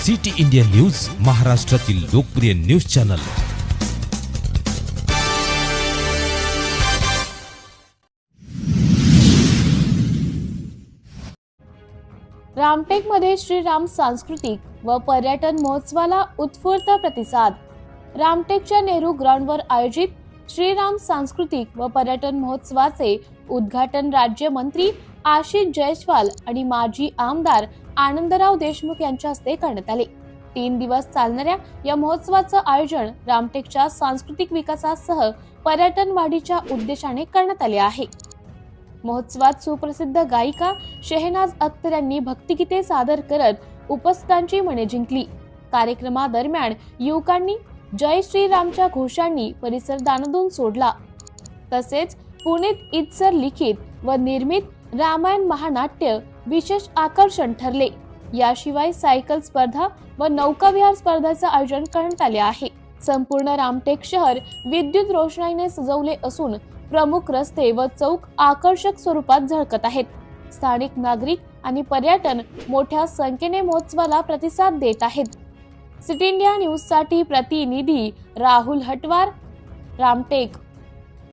City India news, महाराष्ट्रातील लोकप्रिय news channel. रामटेकमध्ये Shriram सांस्कृतिक व पर्यटन महोत्सवाला उत्स्फूर्त प्रतिसाद। रामटेकच्या नेहरू ग्राउंडवर आयोजित श्रीराम सांस्कृतिक व पर्यटन महोत्सवाचे उद्घाटन राज्यमंत्री आशिष जयस्वाल आणि माजी आमदार आनंदराव देशमुख यांच्या हस्ते करण्यात आले। 3 दिवस चालणाऱ्या या महोत्सवाचं आयोजन रामटेकच्या सांस्कृतिक विकासासह पर्यटन वाढीच्या उद्देशाने करण्यात आले आहे। महोत्सवात सुप्रसिद्ध गायिका शेहनाज अख्तर यांनी भक्तिगीते सादर करत उपस्थितांची मने जिंकली। कार्यक्रमादरम्यान युवकांनी जय श्रीरामच्या घोषांनी परिसर दाणादाण सोडला। तसेच पुणेत इत्सर लिखित व निर्मित रामायण महानाट्य विशेष आकर्षण ठरले। याशिवाय सायकल स्पर्धा व नौकाविहार स्पर्धांचे आयोजन करण्यात आले आहे। संपूर्ण रामटेक शहर विद्युत रोषणाईने सजवले असून प्रमुख रस्ते व चौक आकर्षक स्वरूपात झळकत आहेत। स्थानिक नागरिक आणि पर्यटन मोठ्या संख्येने महोत्सवाला प्रतिसाद देत आहेत। सिटी इंडिया न्यूज साठी प्रतिनिधी राहुल हटवार, रामटेक।